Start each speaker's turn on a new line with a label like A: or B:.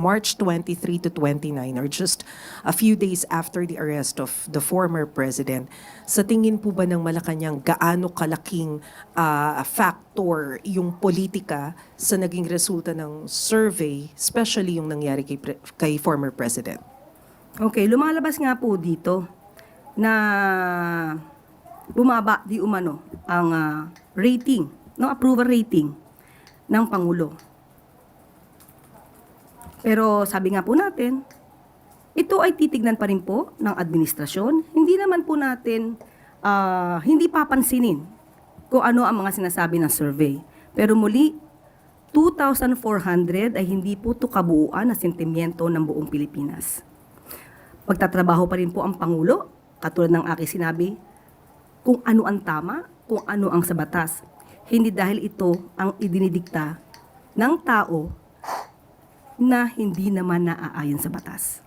A: March 23 to 29, or just a few days after the arrest of the former president, sa tingin po ba ng Malacanang gaano kalaking factor yung politika sa naging resulta ng survey, especially yung nangyari kay former president?
B: Okay, lumalabas nga po dito na bumaba di umano ang rating, no, approval rating ng Pangulo. Pero sabi nga po natin, ito ay titignan pa rin po ng administrasyon. Hindi naman po natin, hindi papansinin kung ano ang mga sinasabi ng survey. Pero muli, 2,400 ay hindi po ito kabuuan na sentimiento ng buong Pilipinas. Pagtatrabaho pa rin po ang Pangulo, katulad ng aking sinabi, kung ano ang tama, kung ano ang sa batas. Hindi dahil ito ang idinidikta ng tao na hindi naman naaayon sa batas.